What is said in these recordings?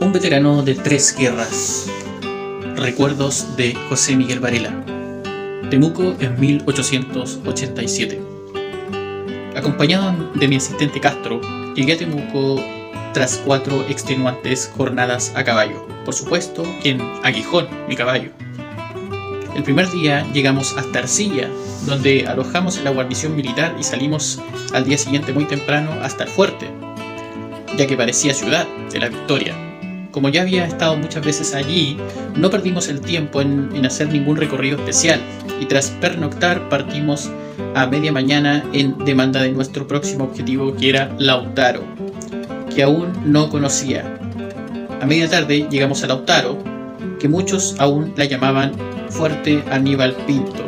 Un veterano de 3 guerras. Recuerdos de José Miguel Varela. Temuco en 1887. Acompañado de mi asistente Castro, llegué a Temuco tras 4 extenuantes jornadas a caballo. Por supuesto, en Aguijón, mi caballo. El primer día llegamos hasta Arcilla, donde alojamos en la guarnición militar y salimos al día siguiente muy temprano hasta el fuerte, ya que parecía ciudad de la Victoria. Como ya había estado muchas veces allí, no perdimos el tiempo en hacer ningún recorrido especial, y tras pernoctar partimos a media mañana en demanda de nuestro próximo objetivo, que era Lautaro, que aún no conocía. A media tarde llegamos a Lautaro, que muchos aún la llamaban Fuerte Aníbal Pinto,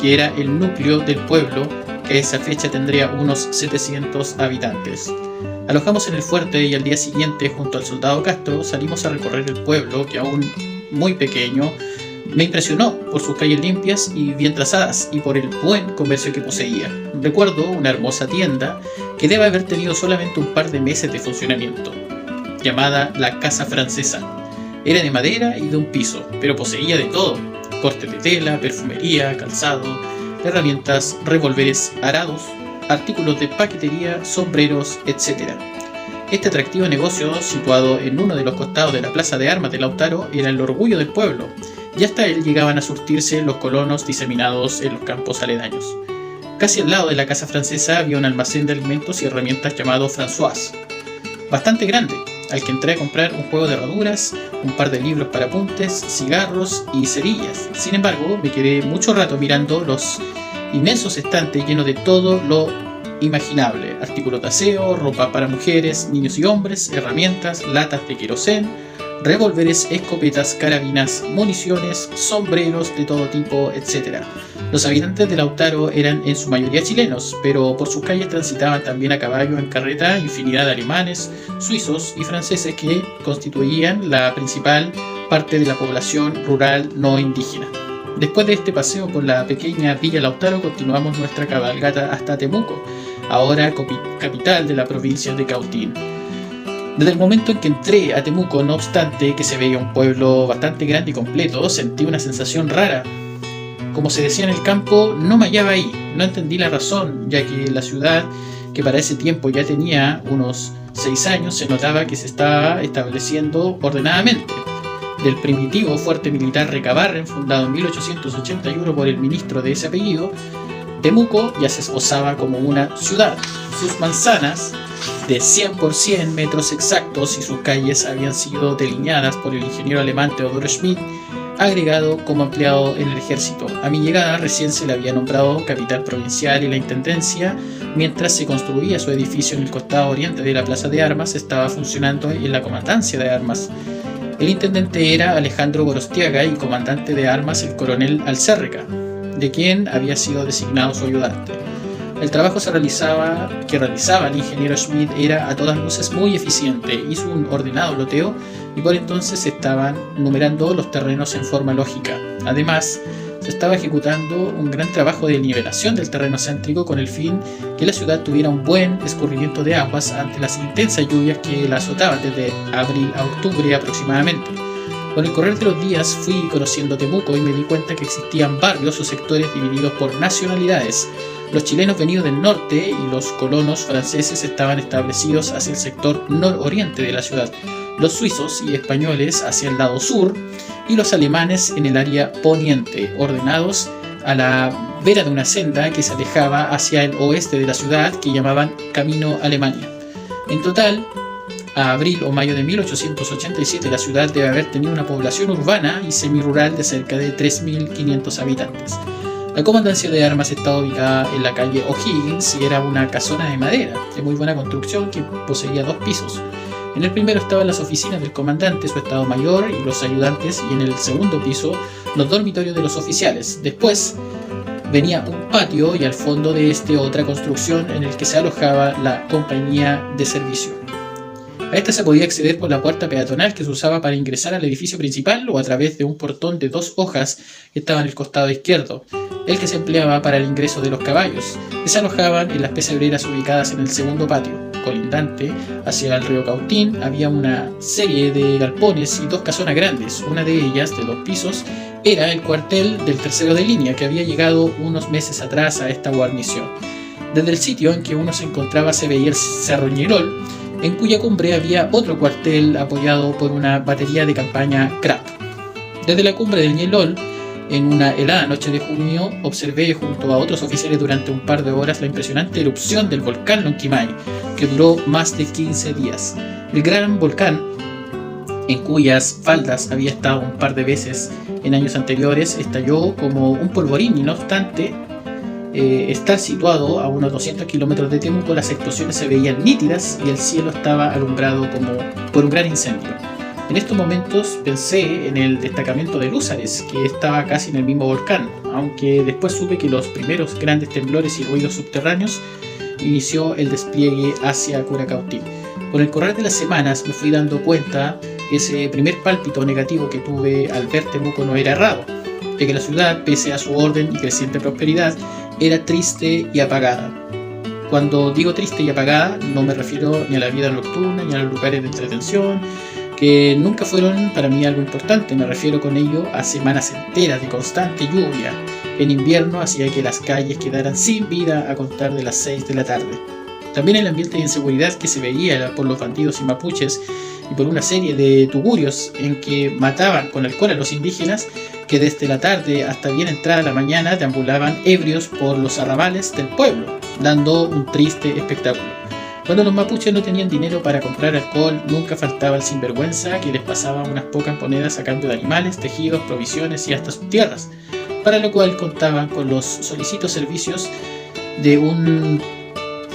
que era el núcleo del pueblo, que a esa fecha tendría unos 700 habitantes. Alojamos en el fuerte y al día siguiente, junto al soldado Castro, salimos a recorrer el pueblo, que aún muy pequeño, me impresionó por sus calles limpias y bien trazadas y por el buen comercio que poseía. Recuerdo una hermosa tienda que debe haber tenido solamente un par de meses de funcionamiento, llamada la Casa Francesa. Era de madera y de un piso, pero poseía de todo: cortes de tela, perfumería, calzado, herramientas, revólveres, arados, artículos de paquetería, sombreros, etc. Este atractivo negocio, situado en uno de los costados de la plaza de armas de Lautaro, era el orgullo del pueblo, y hasta él llegaban a surtirse los colonos diseminados en los campos aledaños. Casi al lado de la Casa Francesa había un almacén de alimentos y herramientas llamado François, bastante grande, al que entré a comprar un juego de herraduras, un par de libros para apuntes, cigarros y cerillas. Sin embargo, me quedé mucho rato mirando los inmensos estantes llenos de todo lo imaginable: artículos de aseo, ropa para mujeres, niños y hombres, herramientas, latas de querosén, revólveres, escopetas, carabinas, municiones, sombreros de todo tipo, etc. Los habitantes de Lautaro eran en su mayoría chilenos, pero por sus calles transitaban también a caballo en carreta infinidad de alemanes, suizos y franceses, que constituían la principal parte de la población rural no indígena. Después de este paseo por la pequeña Villa Lautaro, continuamos nuestra cabalgata hasta Temuco, ahora capital de la provincia de Cautín. Desde el momento en que entré a Temuco, no obstante que se veía un pueblo bastante grande y completo, sentí una sensación rara. Como se decía en el campo, no me hallaba ahí. No entendí la razón, ya que la ciudad, que para ese tiempo ya tenía unos 6 años, se notaba que se estaba estableciendo ordenadamente. Del primitivo fuerte militar Recabarren, fundado en 1881 por el ministro de ese apellido, Temuco ya se esbozaba como una ciudad. Sus manzanas, de 100 por 100 metros exactos, y sus calles habían sido delineadas por el ingeniero alemán Theodor Schmidt, agregado como empleado en el ejército. A mi llegada recién se le había nombrado capital provincial, y la intendencia, mientras se construía su edificio en el costado oriente de la plaza de armas, estaba funcionando en la comandancia de armas. El intendente era Alejandro Gorostiaga y comandante de armas el coronel Alcérreca, de quien había sido designado su ayudante. El trabajo que realizaba el ingeniero Schmidt era a todas luces muy eficiente. Hizo un ordenado loteo y por entonces se estaban numerando los terrenos en forma lógica. Además, se estaba ejecutando un gran trabajo de nivelación del terreno céntrico, con el fin que la ciudad tuviera un buen escurrimiento de aguas ante las intensas lluvias que la azotaban desde abril a octubre aproximadamente. Con el correr de los días fui conociendo Temuco y me di cuenta que existían barrios o sectores divididos por nacionalidades. Los chilenos venidos del norte y los colonos franceses estaban establecidos hacia el sector nororiente de la ciudad, los suizos y españoles hacia el lado sur, y los alemanes en el área poniente, ordenados a la vera de una senda que se alejaba hacia el oeste de la ciudad, que llamaban Camino Alemania. En total, a abril o mayo de 1887, la ciudad debe haber tenido una población urbana y semirural de cerca de 3.500 habitantes. La comandancia de armas estaba ubicada en la calle O'Higgins y era una casona de madera de muy buena construcción que poseía 2 pisos. En el primero estaban las oficinas del comandante, su estado mayor y los ayudantes, y en el segundo piso los dormitorios de los oficiales. Después venía un patio y al fondo de este otra construcción en el que se alojaba la compañía de servicio. A esta se podía acceder por la puerta peatonal que se usaba para ingresar al edificio principal o a través de un portón de 2 hojas que estaba en el costado izquierdo, el que se empleaba para el ingreso de los caballos, que se alojaban en las pesebreras ubicadas en el segundo patio. Colindante hacia el río Cautín había una serie de galpones y 2 casonas grandes. Una de ellas, de 2 pisos, era el cuartel del tercero de línea, que había llegado unos meses atrás a esta guarnición. Desde el sitio en que uno se encontraba se veía el Cerro Ñelol, en cuya cumbre había otro cuartel apoyado por una batería de campaña Krupp. Desde la cumbre del Ñelol, en una helada noche de junio, observé junto a otros oficiales durante un par de horas la impresionante erupción del volcán Lonquimay, que duró más de 15 días. El gran volcán, en cuyas faldas había estado un par de veces en años anteriores, estalló como un polvorín y no obstante estar situado a unos 200 kilómetros de Temuco, las explosiones se veían nítidas y el cielo estaba alumbrado como por un gran incendio. En estos momentos pensé en el destacamento de Lúzares, que estaba casi en el mismo volcán, aunque después supe que los primeros grandes temblores y ruidos subterráneos inició el despliegue hacia Curacautín. Con el correr de las semanas me fui dando cuenta que ese primer pálpito negativo que tuve al ver Temuco no era errado, de que la ciudad, pese a su orden y creciente prosperidad, era triste y apagada. Cuando digo triste y apagada, no me refiero ni a la vida nocturna ni a los lugares de entretención, que nunca fueron para mí algo importante. Me refiero con ello a semanas enteras de constante lluvia. En invierno hacía que las calles quedaran sin vida a contar de las 6 de la tarde. También el ambiente de inseguridad que se veía por los bandidos y mapuches y por una serie de tugurios en que mataban con alcohol a los indígenas, que desde la tarde hasta bien entrada la mañana deambulaban ebrios por los arrabales del pueblo, dando un triste espectáculo. Cuando los mapuches no tenían dinero para comprar alcohol, nunca faltaba el sinvergüenza que les pasaba unas pocas monedas a cambio de animales, tejidos, provisiones y hasta sus tierras, para lo cual contaban con los solicitos servicios de un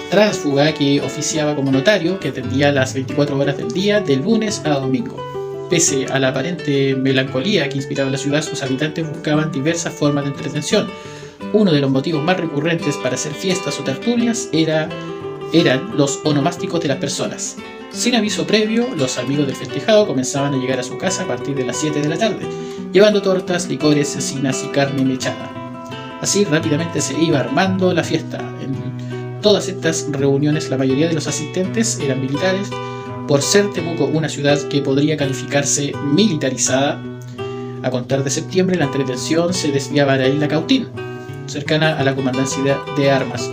tránsfuga que oficiaba como notario, que atendía las 24 horas del día, de lunes a domingo. Pese a la aparente melancolía que inspiraba la ciudad, sus habitantes buscaban diversas formas de entretención. Uno de los motivos más recurrentes para hacer fiestas o tertulias eran los onomásticos de las personas. Sin aviso previo, los amigos del festejado comenzaban a llegar a su casa a partir de las 7 de la tarde, llevando tortas, licores, cecinas y carne mechada. Así rápidamente se iba armando la fiesta. En todas estas reuniones la mayoría de los asistentes eran militares. Por ser Temuco una ciudad que podría calificarse militarizada, a contar de septiembre la entretención se desviaba a la isla Cautín, cercana a la comandancia de armas,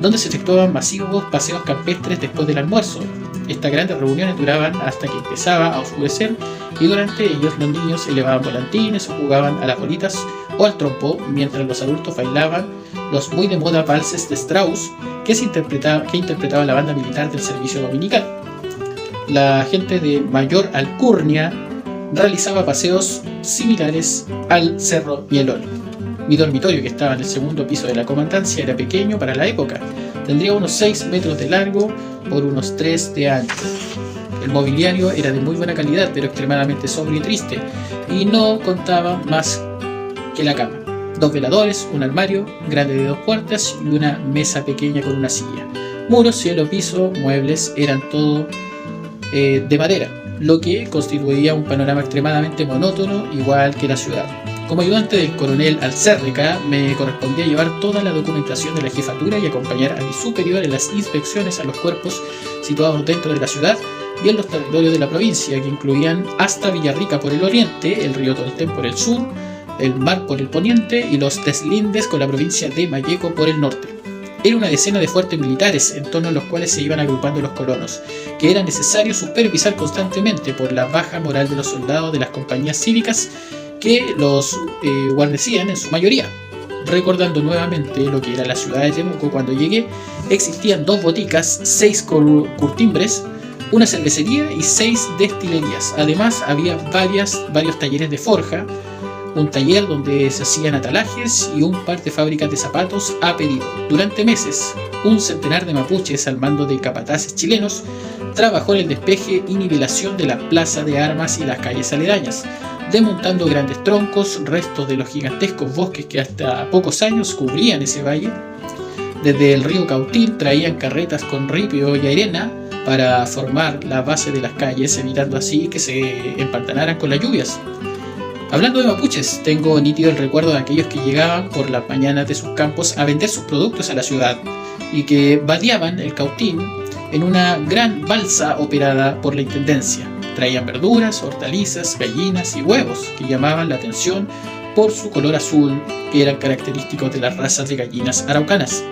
donde se efectuaban masivos paseos campestres después del almuerzo. Estas grandes reuniones duraban hasta que empezaba a oscurecer y durante ellos los niños elevaban volantines o jugaban a las bolitas o al trompo, mientras los adultos bailaban los muy de moda valses de Strauss que interpretaba la banda militar del servicio dominical. La gente de mayor alcurnia realizaba paseos similares al Cerro Ñelol. Mi dormitorio, que estaba en el segundo piso de la comandancia, era pequeño para la época. Tendría unos 6 metros de largo por unos 3 de ancho. El mobiliario era de muy buena calidad, pero extremadamente sobrio y triste, y no contaba más que la cama, 2 veladores, un armario grande de 2 puertas y una mesa pequeña con una silla. Muros, cielo, piso, muebles eran todo de madera, lo que constituía un panorama extremadamente monótono, igual que la ciudad. Como ayudante del coronel Alcérreca, me correspondía llevar toda la documentación de la jefatura y acompañar a mi superior en las inspecciones a los cuerpos situados dentro de la ciudad y en los territorios de la provincia, que incluían hasta Villarrica por el oriente, el río Tolten por el sur, el mar por el poniente y los deslindes con la provincia de Malleco por el norte. Era una decena de fuertes militares en torno a los cuales se iban agrupando los colonos, que era necesario supervisar constantemente por la baja moral de los soldados de las compañías cívicas que los guarnecían en su mayoría. Recordando nuevamente lo que era la ciudad de Temuco cuando llegué, existían 2 boticas, 6 curtimbres, una cervecería y 6 destilerías. Además había varios talleres de forja, un taller donde se hacían atalajes y un par de fábricas de zapatos a pedido. Durante meses, un centenar de mapuches al mando de capataces chilenos trabajó en el despeje y nivelación de la plaza de armas y las calles aledañas, desmontando grandes troncos, restos de los gigantescos bosques que hasta pocos años cubrían ese valle. Desde el río Cautín traían carretas con ripio y arena para formar la base de las calles, evitando así que se empantanaran con las lluvias. Hablando de mapuches, tengo nítido el recuerdo de aquellos que llegaban por las mañanas de sus campos a vender sus productos a la ciudad y que vadeaban el Cautín en una gran balsa operada por la intendencia. Traían verduras, hortalizas, gallinas y huevos que llamaban la atención por su color azul, que eran característicos de las razas de gallinas araucanas.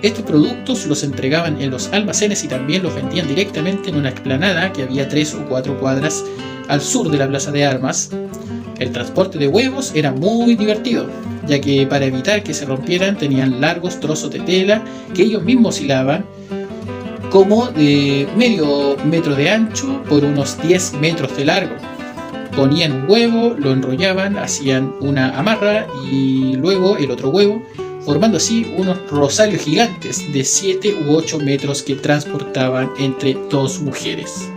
Estos productos los entregaban en los almacenes y también los vendían directamente en una explanada que había 3 o 4 cuadras al sur de la plaza de armas. El transporte de huevos era muy divertido, ya que para evitar que se rompieran tenían largos trozos de tela que ellos mismos hilaban, como de medio metro de ancho por unos 10 metros de largo. Ponían un huevo, lo enrollaban, hacían una amarra y luego el otro huevo, formando así unos rosarios gigantes de 7 u 8 metros que transportaban entre 2 mujeres.